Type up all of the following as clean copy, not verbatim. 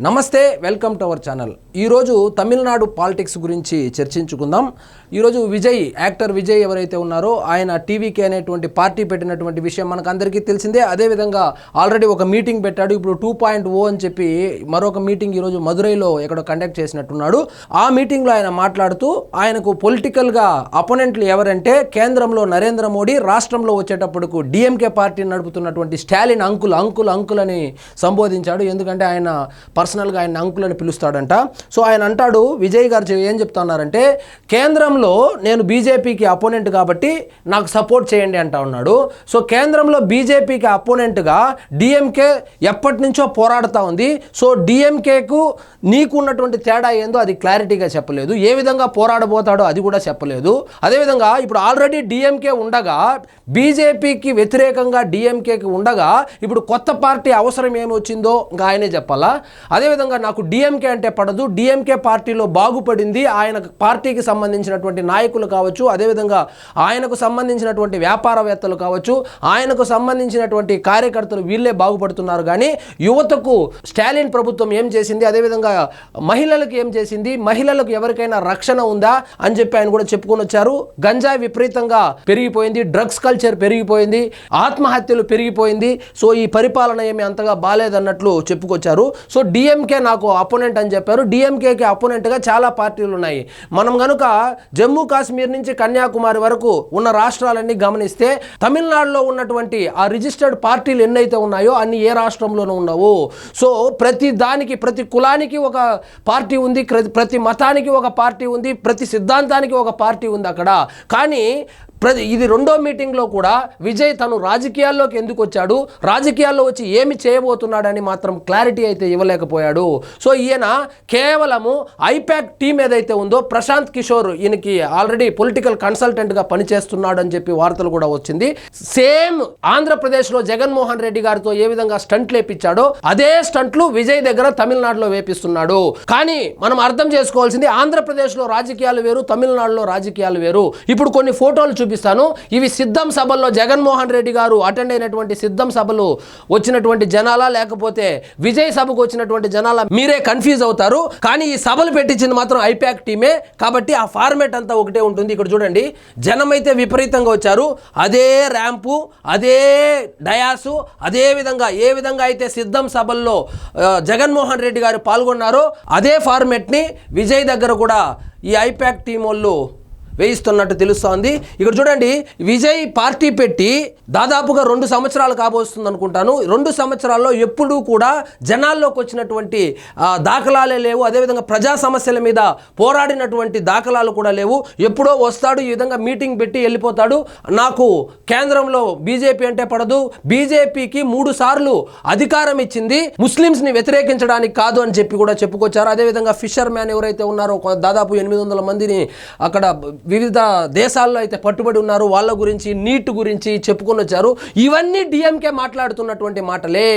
నమస్తే, welcome to our channel. ఈరోజు Tamil Nadu politics గురించి చర్చించుకుందాం. ఈరోజు యాక్టర్ విజయ్ ఎవరైతే ఉన్నారో ఆయన టీవీకే అనేటువంటి పార్టీ పెట్టినటువంటి విషయం మనకు అందరికీ తెలిసిందే. అదేవిధంగా ఆల్రెడీ ఒక మీటింగ్ పెట్టాడు. ఇప్పుడు 2.0 అని చెప్పి మరొక మీటింగ్ ఈరోజు మదురైలో ఎక్కడో కండక్ట్ చేసినట్టున్నాడు. ఆ మీటింగ్లో ఆయన మాట్లాడుతూ ఆయనకు పొలిటికల్గా అపోనెంట్లు ఎవరంటే కేంద్రంలో నరేంద్ర మోడీ, రాష్ట్రంలో వచ్చేటప్పటికు డిఎంకే పార్టీని నడుపుతున్నటువంటి స్టాలిన్ అంకుల్ అని సంబోధించాడు. ఎందుకంటే ఆయన పర్సనల్గా ఆయన అంకుల్ అని పిలుస్తాడంట. సో ఆయన అంటాడు, విజయ్ గారు ఏం చెప్తున్నారంటే కేంద్రంలో నేను బీజేపీకి అపోనెంట్ కాబట్టి నాకు సపోర్ట్ చేయండి అంటా ఉన్నాడు. సో కేంద్రంలో బీజేపీకి అపోనెంట్గా డిఎంకే ఎప్పటి నుంచో పోరాడుతూ ఉంది. సో డిఎంకేకు నీకు ఉన్నటువంటి తేడా ఏందో అది క్లారిటీగా చెప్పలేదు. ఏ విధంగా పోరాడబోతాడో అది కూడా చెప్పలేదు. అదేవిధంగా ఇప్పుడు ఆల్రెడీ డిఎంకే ఉండగా, బీజేపీకి వ్యతిరేకంగా డిఎంకేకి ఉండగా ఇప్పుడు కొత్త పార్టీ అవసరం ఏమి వచ్చిందో ఇంకా ఆయనే చెప్పాలా. అదేవిధంగా నాకు డిఎంకే అంటే పడదు, డిఎంకే పార్టీలో బాగుపడింది ఆయన పార్టీకి సంబంధించినటువంటి నాయకులు కావచ్చు, అదేవిధంగా ఆయనకు సంబంధించినటువంటి వ్యాపారవేత్తలు కావచ్చు, ఆయనకు సంబంధించినటువంటి కార్యకర్తలు వీళ్ళే బాగుపడుతున్నారు. కానీ యువతకు స్టాలిన్ ప్రభుత్వం ఏం చేసింది, అదేవిధంగా మహిళలకు ఏం చేసింది, మహిళలకు ఎవరికైనా రక్షణ ఉందా అని చెప్పి ఆయన కూడా చెప్పుకొని వచ్చారు. గంజాయి విపరీతంగా పెరిగిపోయింది, డ్రగ్స్ కల్చర్ పెరిగిపోయింది, ఆత్మహత్యలు పెరిగిపోయింది. సో ఈ పరిపాలన ఏమి అంతగా బాలేదన్నట్లు చెప్పుకొచ్చారు. సో డిఎంకే నాకు అపోనెంట్ అని చెప్పారు. డిఎంకేకి అపోనెంట్గా చాలా పార్టీలు ఉన్నాయి. మనం కనుక జమ్మూ కాశ్మీర్ నుంచి కన్యాకుమారి వరకు ఉన్న రాష్ట్రాలన్నీ గమనిస్తే తమిళనాడులో ఉన్నటువంటి ఆ రిజిస్టర్డ్ పార్టీలు ఎన్నైతే ఉన్నాయో అన్ని ఏ రాష్ట్రంలోనూ ఉండవు. సో ప్రతి దానికి, ప్రతి కులానికి ఒక పార్టీ ఉంది, ప్రతి మతానికి ఒక పార్టీ ఉంది, ప్రతి సిద్ధాంతానికి ఒక పార్టీ ఉంది అక్కడ. కానీ ఇది రెండో మీటింగ్లో కూడా విజయ్ తను రాజకీయాల్లోకి ఎందుకు వచ్చాడు, రాజకీయాల్లో వచ్చి ఏమి చేయబోతున్నాడని మాత్రం క్లారిటీ అయితే ఇవ్వలేకపోయాడు. సో ఈయన కేవలము ఐపాక్ టీం ఏదైతే ఉందో, ప్రశాంత్ కిషోర్ ఈయనకి ఆల్రెడీ పొలిటికల్ కన్సల్టెంట్గా పనిచేస్తున్నాడు అని చెప్పి వార్తలు కూడా వచ్చింది. సేమ్ ఆంధ్రప్రదేశ్లో జగన్మోహన్ రెడ్డి గారితో ఏ విధంగా స్టంట్లు వేపించాడో అదే స్టంట్లు విజయ్ దగ్గర తమిళనాడులో వేపిస్తున్నాడు. కానీ మనం అర్థం చేసుకోవాల్సింది, ఆంధ్రప్రదేశ్లో రాజకీయాలు వేరు, తమిళనాడులో రాజకీయాలు వేరు. ఇప్పుడు కొన్ని ఫోటోలు చూపిస్తాను. ఇవి సిద్ధం సభల్లో జగన్మోహన్ రెడ్డి గారు అటెండ్ అయినటువంటి సిద్ధం సభలు వచ్చినటువంటి జనాలా, లేకపోతే విజయ్ సభకు వచ్చినటువంటి జనాలా మీరే కన్ఫ్యూజ్ అవుతారు. కానీ ఈ సభలు పెట్టించింది మాత్రం ఐపాక్ టీమే కాబట్టి ఆ ఫార్మేట్ అంతా ఒకటే ఉంటుంది. ఇక్కడ చూడండి, జనం అయితే విపరీతంగా వచ్చారు. అదే ర్యాంపు, అదే డయాసు, అదే విధంగా ఏ విధంగా అయితే సిద్ధం సభల్లో జగన్మోహన్ రెడ్డి గారు పాల్గొన్నారో అదే ఫార్మేట్ని విజయ్ దగ్గర కూడా ఈ ఐపాక్ టీం వాళ్ళు వేయిస్తున్నట్టు తెలుస్తోంది. ఇక్కడ చూడండి, విజయ్ పార్టీ పెట్టి దాదాపుగా 2 సంవత్సరాలు కాబోస్తుంది అనుకుంటాను. 2 సంవత్సరాల్లో ఎప్పుడూ కూడా జనాల్లోకి వచ్చినటువంటి దాఖలాలే లేవు. అదేవిధంగా ప్రజా సమస్యల మీద పోరాడినటువంటి దాఖలాలు కూడా లేవు. ఎప్పుడో వస్తాడు, ఈ విధంగా మీటింగ్ పెట్టి వెళ్ళిపోతాడు. నాకు కేంద్రంలో బీజేపీ అంటే పడదు, బీజేపీకి 3 సార్లు అధికారం ఇచ్చింది ముస్లిమ్స్ని వ్యతిరేకించడానికి కాదు అని చెప్పి కూడా చెప్పుకొచ్చారు. అదేవిధంగా ఫిషర్ మ్యాన్ ఎవరైతే ఉన్నారో దాదాపు 800 మందిని అక్కడ వివిధ దేశాల్లో అయితే పట్టుబడి ఉన్నారు, వాళ్ళ గురించి, నీట్ గురించి చెప్పుకొని వచ్చారు. ఇవన్నీ డిఎంకే మాట్లాడుతున్నటువంటి మాటలే.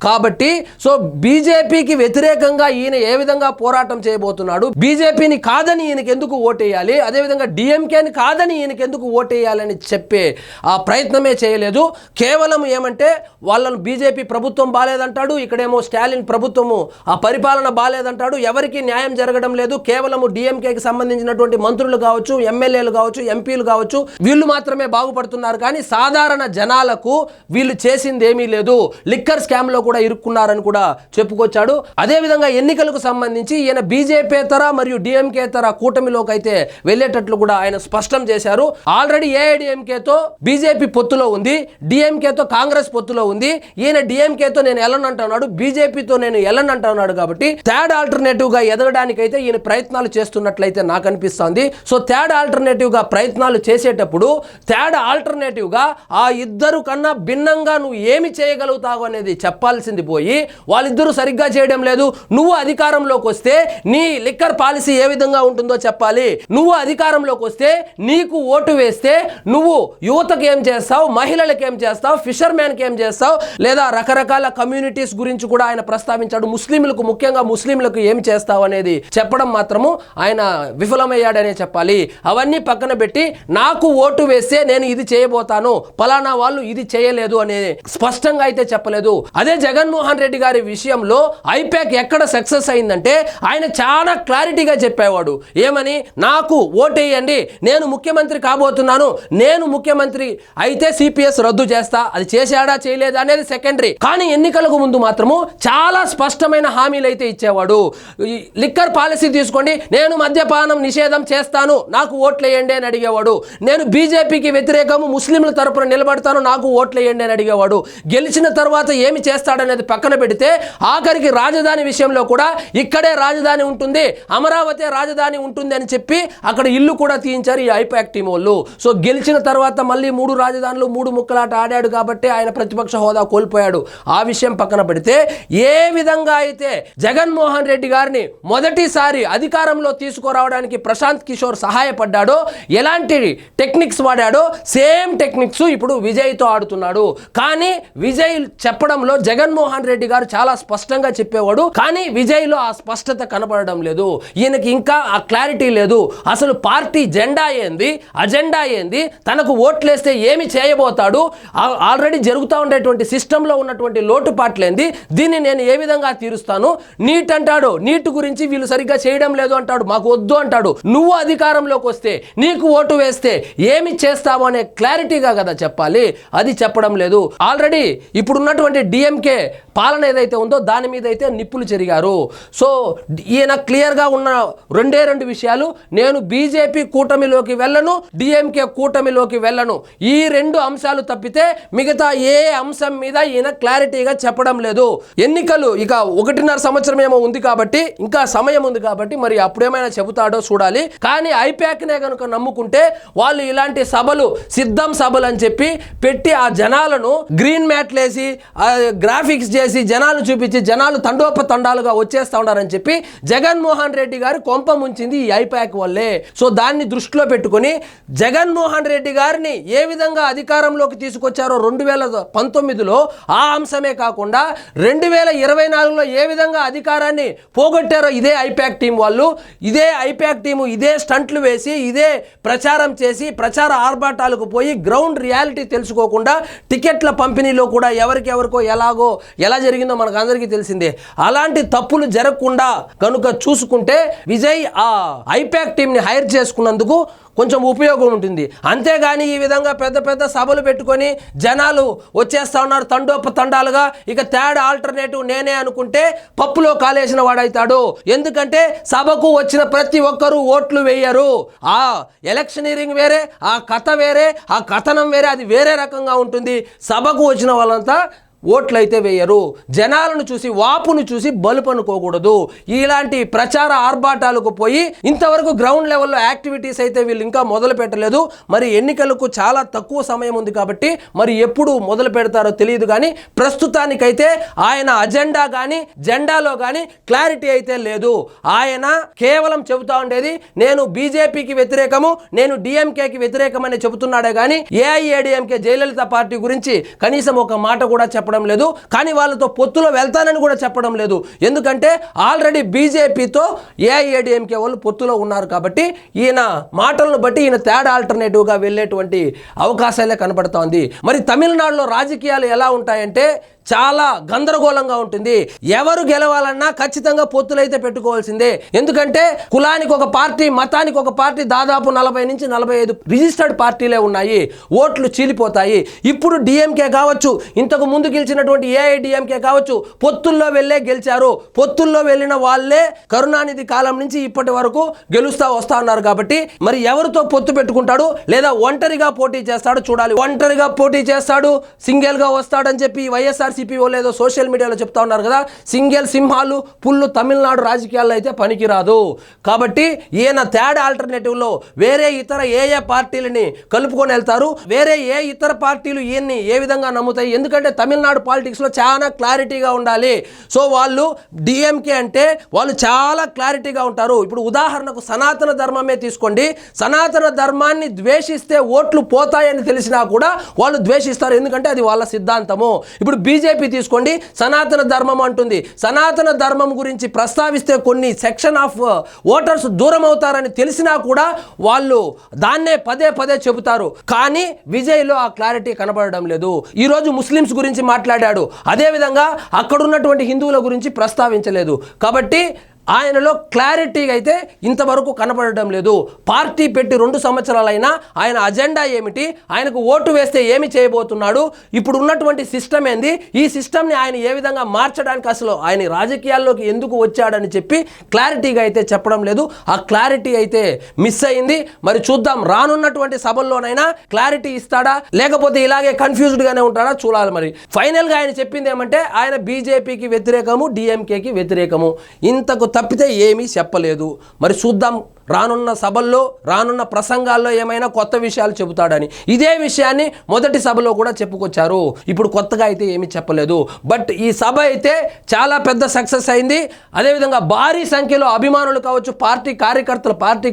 కాబట్టి సో బీజేపీకి వ్యతిరేకంగా ఈయన ఏ విధంగా పోరాటం చేయబోతున్నాడు, బీజేపీని కాదని ఈయనకి ఎందుకు ఓటేయాలి, అదేవిధంగా డిఎంకేని కాదని ఈయనకి ఎందుకు ఓటేయాలని చెప్పే ఆ ప్రయత్నమే చేయలేదు. కేవలం ఏమంటే వాళ్ళను బీజేపీ ప్రభుత్వం బాలేదంటాడు, ఇక్కడేమో స్టాలిన్ ప్రభుత్వము ఆ పరిపాలన బాలేదంటాడు, ఎవరికి న్యాయం జరగడం లేదు, కేవలము డిఎంకేకి సంబంధించినటువంటి మంత్రులు కావచ్చు, ఎమ్మెల్యేలు కావచ్చు, ఎంపీలు కావచ్చు, వీళ్ళు మాత్రమే బాగుపడుతున్నారు. కానీ సాధారణ జనాలకు వీళ్ళు చేసింది ఏమీ లేదు. లిక్కర్ స్కామ్ లో కూడా ఇరుక్కున్నారని కూడా చెప్పుకొచ్చాడు. అదేవిధంగా ఎన్నికలకు సంబంధించి ఈయన బీజేపీతర మరియు డిఎంకేతర కూటమిలోకి అయితే వెళ్ళేటట్లు కూడా ఆయన స్పష్టం చేశారు. ఆల్రెడీ ఏఐడిఎంకేతో బీజేపీ పొత్తులో ఉంది, డిఎంకేతో కాంగ్రెస్ పొత్తులో ఉంది. ఈయన డిఎంకేతో నేను ఎల్లనంటున్నాడు, బీజేపీతో నేను ఎల్లనంటున్నాడు. కాబట్టి థర్డ్ ఆల్టర్నేటివ్ గా ఎదగడానికి అయితే ఈయన ప్రయత్నాలు చేస్తున్నట్లయితే నాకు అనిపిస్తోంది. సో థర్డ్ ఆల్టర్నేటివ్గా ప్రయత్నాలు చేసేటప్పుడు థర్డ్ ఆల్టర్నేటివ్గా ఆ ఇద్దరు కన్నా భిన్నంగా నువ్వు ఏమి చేయగలుగుతావు అనేది చెప్పాల్సింది పోయి వాళ్ళిద్దరూ సరిగ్గా చేయడం లేదు. నువ్వు అధికారంలోకి వస్తే నీ లిక్కర్ పాలసీ ఏ విధంగా ఉంటుందో చెప్పాలి. నువ్వు అధికారంలోకి వస్తే నీకు ఓటు వేస్తే నువ్వు యువతకు ఏం చేస్తావు, మహిళలకు ఏం చేస్తావు, ఫిషర్ మ్యాన్కి ఏం చేస్తావు, లేదా రకరకాల కమ్యూనిటీస్ గురించి కూడా ఆయన ప్రస్తావించాడు. ముస్లింలకు, ముఖ్యంగా ముస్లింలకు ఏం చేస్తావు అనేది చెప్పడం మాత్రము ఆయన విఫలమయ్యాడనే చెప్పాలి. అవన్నీ పక్కన పెట్టి నాకు ఓటు వేస్తే నేను ఇది చేయబోతాను, పలానా వాళ్ళు ఇది చేయలేదు అనే స్పష్టంగా అయితే చెప్పలేదు. అదే జగన్మోహన్ రెడ్డి గారి విషయంలో ఐపాక్ ఎక్కడ సక్సెస్ అయిందంటే ఆయన చాలా క్లారిటీగా చెప్పేవాడు. ఏమని? నాకు ఓటేయండి, నేను ముఖ్యమంత్రి కాబోతున్నాను, నేను ముఖ్యమంత్రి అయితే సిపిఎస్ రద్దు చేస్తా. అది చేశాడా చేయలేదా అనేది సెకండరీ. కానీ ఎన్నికలకు ముందు మాత్రము చాలా స్పష్టమైన హామీలు అయితే ఇచ్చేవాడు. లిక్కర్ పాలసీ తీసుకోండి, నేను మద్యపానం నిషేధం చేస్తాను, నాకు ఓట్లేయండి అని అడిగేవాడు. నేను బీజేపీకి వ్యతిరేకము, ముస్లింల తరపున నిలబడతాను, నాకు ఓట్లేయండి అని అడిగేవాడు. గెలిచిన తర్వాత ఏమి చేస్తాడనేది పక్కన పెడితే ఆఖరికి రాజధాని విషయంలో కూడా ఇక్కడే రాజధాని ఉంటుంది, అమరావతి రాజధాని ఉంటుంది అని చెప్పి అక్కడ ఇల్లు కూడా తీయించారు ఈ ఐపాక్ టీం వాళ్ళు. సో గెలిచిన తర్వాత మళ్ళీ 3 రాజధానులు 3 ముక్కలాట ఆడాడు కాబట్టి ఆయన ప్రతిపక్ష హోదా కోల్పోయాడు. ఆ విషయం పక్కన పెడితే ఏ విధంగా అయితే జగన్మోహన్ రెడ్డి గారిని మొదటిసారి అధికారంలో తీసుకురావడానికి ప్రశాంత్ కిషోర్ సహాయపడ్డాడో, ఎలాంటి టెక్నిక్స్ వాడాడో సేమ్ టెక్నిక్స్ ఇప్పుడు విజయ్తో ఆడుతున్నాడు. కానీ విజయ్ చెప్పడంలో జగన్మోహన్ రెడ్డి గారు చాలా స్పష్టంగా చెప్పేవాడు. కానీ విజయ్లో ఆ స్పష్టత కనపడడం లేదు. ఈయనకి ఇంకా ఆ క్లారిటీ లేదు. అసలు పార్టీ జెండా ఏంది, అజెండా ఏంది, తనకు ఓట్లేస్తే ఏమి చేయబోతాడు, ఆల్రెడీ జరుగుతూ ఉండేటువంటి సిస్టంలో ఉన్నటువంటి లోటుపాట్లేంది, దీన్ని నేను ఏ విధంగా తీరుస్తాను. నీట్ అంటాడు, నీట్ గురించి వీళ్ళు సరిగ్గా చేయడం లేదు అంటాడు, మాకు వద్దు అంటాడు. నువ్వు అధికారంలోకి వస్తే నీకు ఓటు వేస్తే ఏమి చేస్తావు అనే క్లారిటీగా కదా చెప్పాలి. అది చెప్పడం లేదు. ఆల్రెడీ ఇప్పుడున్నటువంటి డిఎంకే పాలన ఏదైతే ఉందో దాని మీద అయితే నిప్పులు చెరిగారు. సో ఈయన క్లియర్గా ఉన్న 2 విషయాలు, నేను బీజేపీ కూటమిలోకి వెళ్ళను, డిఎంకే కూటమిలోకి వెళ్ళను. ఈ 2 అంశాలు తప్పితే మిగతా ఏ అంశం మీద ఈయన క్లారిటీగా చెప్పడం లేదు. ఎన్నికలు ఇక 1.5 సంవత్సరం ఏమో ఉంది కాబట్టి, ఇంకా సమయం ఉంది కాబట్టి మరి అప్పుడేమైనా చెబుతాడో చూడాలి. కానీ ఐపాక్నే కనుక నమ్ముకుంటే వాళ్ళు ఇలాంటి సభలు, సిద్ధం సభలు అని చెప్పి పెట్టి ఆ జనాలను గ్రీన్ మ్యాట్లు వేసి గ్రాఫిక్స్ చేసి జనాలు చూపించి జనాలు తండోపతండాలుగా వచ్చేస్తా ఉన్నారని చెప్పి జగన్మోహన్ రెడ్డి గారు కొంప ముంచింది ఈ ఐపాక్ వల్లే. సో దాన్ని దృష్టిలో పెట్టుకుని జగన్మోహన్ రెడ్డి గారిని ఏ విధంగా అధికారంలోకి తీసుకొచ్చారో 2019లో ఆ అంశమే కాకుండా 2024లో ఏ విధంగా అధికారాన్ని పోగొట్టారో ఇదే ఐపాక్ టీం వాళ్ళు, ఇదే ఐపాక్ టీము ఇదే స్టంట్లు వేసి ఇదే ప్రచారం చేసి ప్రచార ఆర్భాటాలకు పోయి గ్రౌండ్ రియాలిటీ తెలుసుకోకుండా టికెట్ల పంపిణీలో కూడా ఎవరికెవరికో ఎలా జరిగిందో మనకు అందరికీ తెలిసిందే. అలాంటి తప్పులు జరగకుండా కనుక చూసుకుంటే విజయ్ ఆ ఐపాక్ టీంని హైర్ చేసుకున్నందుకు కొంచెం ఉపయోగం ఉంటుంది. అంతేగాని ఈ విధంగా పెద్ద సభలు పెట్టుకొని జనాలు వచ్చేస్తా ఉన్నారు తండోపతండాలుగా, ఇక థర్డ్ ఆల్టర్నేటివ్ నేనే అనుకుంటే పప్పులో కాలేసిన వాడైతాడు. ఎందుకంటే సభకు వచ్చిన ప్రతి ఒక్కరూ ఓట్లు వేయరు. ఆ ఎలక్షనీరింగ్ వేరే, ఆ కథ వేరే, ఆ కథనం వేరే, అది వేరే రకంగా ఉంటుంది. సభకు వచ్చిన వాళ్ళంతా ఓట్లయితే వేయరు. జనాలను చూసి, వాపును చూసి బలుపు అనుకోకూడదు. ఇలాంటి ప్రచార ఆర్భాటాలకు పోయి ఇంతవరకు గ్రౌండ్ లెవెల్లో యాక్టివిటీస్ అయితే వీళ్ళు ఇంకా మొదలు పెట్టలేదు. మరి ఎన్నికలకు చాలా తక్కువ సమయం ఉంది కాబట్టి మరి ఎప్పుడు మొదలు పెడతారో తెలియదు. కానీ ప్రస్తుతానికైతే ఆయన అజెండా కానీ జెండాలో కానీ క్లారిటీ అయితే లేదు. ఆయన కేవలం చెబుతా ఉండేది నేను బీజేపీకి వ్యతిరేకము, నేను డిఎంకేకి వ్యతిరేకమని చెబుతున్నాడే కానీ ఏఐఏడిఎంకే జయలలిత పార్టీ గురించి కనీసం ఒక మాట కూడా చెప్పడం లేదు. కానీ వాళ్ళతో పొత్తులో వెళ్తానని కూడా చెప్పడం లేదు. ఎందుకంటే ఆల్రెడీ బీజేపీతో ఏఐఏడిఎంకే వాళ్ళు పొత్తులో ఉన్నారు కాబట్టి ఈయన మాటలను బట్టి ఈయన థర్డ్ ఆల్టర్నేటివ్గా వెళ్ళేటువంటి అవకాశాలే కనబడుతోంది. మరి తమిళనాడులో రాజకీయాలు ఎలా ఉంటాయంటే చాలా గందరగోళంగా ఉంటుంది. ఎవరు గెలవాలన్నా ఖచ్చితంగా పొత్తులైతే పెట్టుకోవాల్సిందే. ఎందుకంటే కులానికి ఒక పార్టీ, మతానికి ఒక పార్టీ, దాదాపు 40 నుంచి 45 రిజిస్టర్డ్ పార్టీలే ఉన్నాయి. ఓట్లు చీలిపోతాయి. ఇప్పుడు డిఎంకే కావచ్చు, ఇంతకు ముందు గెలిచినటువంటి ఏఐడిఎంకే కావచ్చు, పొత్తుల్లో వెళ్ళే గెలిచారు. పొత్తుల్లో వెళ్ళిన వాళ్ళే కరుణానిధి కాలం నుంచి ఇప్పటి వరకు గెలుస్తా వస్తా ఉన్నారు. కాబట్టి మరి ఎవరితో పొత్తు పెట్టుకుంటాడు, లేదా ఒంటరిగా పోటీ చేస్తాడు చూడాలి. ఒంటరిగా పోటీ చేస్తాడు, సింగిల్ గా వస్తాడని చెప్పి వైఎస్ఆర్ సిపిఓ లేదో సోషల్ మీడియాలో చెప్తా ఉన్నారు కదా. సింగిల్ సింహాలు పుల్లు తమిళనాడు రాజకీయాల్లో అయితే పనికిరాదు. కాబట్టి ఈయన థర్డ్ ఆల్టర్నేటివ్లో వేరే ఇతర ఏ పార్టీలని కలుపుకొని వెళ్తారు. వేరే ఇతర పార్టీలు ఈయన్ని ఏ విధంగా నమ్ముతాయి? ఎందుకంటే తమిళనాడు తమిళనాడు పాలిటిక్స్లో చాలా క్లారిటీగా ఉండాలి. సో వాళ్ళు డిఎంకే అంటే వాళ్ళు చాలా క్లారిటీగా ఉంటారు. ఇప్పుడు ఉదాహరణకు సనాతన ధర్మమే తీసుకోండి. సనాతన ధర్మాన్ని ద్వేషిస్తే ఓట్లు పోతాయని తెలిసినా కూడా వాళ్ళు ద్వేషిస్తారు, ఎందుకంటే అది వాళ్ళ సిద్ధాంతము. ఇప్పుడు బీజేపీ తీసుకోండి, సనాతన ధర్మం అంటుంది. సనాతన ధర్మం గురించి ప్రస్తావిస్తే కొన్ని సెక్షన్ ఆఫ్ ఓటర్స్ దూరం అవుతారని తెలిసినా కూడా వాళ్ళు దాన్నే పదే పదే చెబుతారు. కానీ విజయ్లో ఆ క్లారిటీ కనబడడం లేదు. ఈరోజు ముస్లిమ్స్ గురించి మాట్లాడాడు, అదేవిధంగా అక్కడ ఉన్నటువంటి హిందువుల గురించి ప్రస్తావించలేదు. కాబట్టి ఆయనలో క్లారిటీగా అయితే ఇంతవరకు కనపడడం లేదు. పార్టీ పెట్టి 2 సంవత్సరాలైనా ఆయన అజెండా ఏమిటి, ఆయనకు ఓటు వేస్తే ఏమి చేయబోతున్నాడు, ఇప్పుడు ఉన్నటువంటి సిస్టమ్ ఏంది, ఈ సిస్టమ్ని ఆయన ఏ విధంగా మార్చడానికి అసలు ఆయన రాజకీయాల్లోకి ఎందుకు వచ్చాడని చెప్పి క్లారిటీగా అయితే చెప్పడం లేదు. ఆ క్లారిటీ అయితే మిస్ అయింది. మరి చూద్దాం, రానున్నటువంటి సభల్లోనైనా క్లారిటీ ఇస్తాడా లేకపోతే ఇలాగే కన్ఫ్యూజ్డ్గానే ఉంటాడా చూడాలి. మరి ఫైనల్గా ఆయన చెప్పింది ఏమంటే ఆయన బీజేపీకి వ్యతిరేకము, డిఎంకేకి వ్యతిరేకము, ఇంతకు తప్పితే ఏమీ చెప్పలేదు. మరి చూద్దాం రానున్న సభల్లో రానున్న ప్రసంగాల్లో ఏమైనా కొత్త విషయాలు చెబుతాడని. ఇదే విషయాన్ని మొదటి సభలో కూడా చెప్పుకొచ్చారు. ఇప్పుడు కొత్తగా అయితే ఏమీ చెప్పలేదు. బట్ ఈ సభ అయితే చాలా పెద్ద సక్సెస్ అయింది. అదేవిధంగా భారీ సంఖ్యలో అభిమానులు కావచ్చు, పార్టీ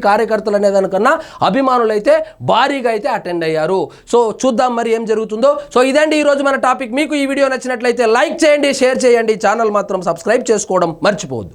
కార్యకర్తలు అనేదానికన్నా అభిమానులు అయితే భారీగా అయితే అటెండ్ అయ్యారు. సో చూద్దాం మరి ఏం జరుగుతుందో. సో ఇదండి ఈరోజు మన టాపిక్. మీకు ఈ వీడియో నచ్చినట్లయితే లైక్ చేయండి, షేర్ చేయండి, ఛానల్ మాత్రం సబ్స్క్రైబ్ చేసుకోవడం మర్చిపోవద్దు.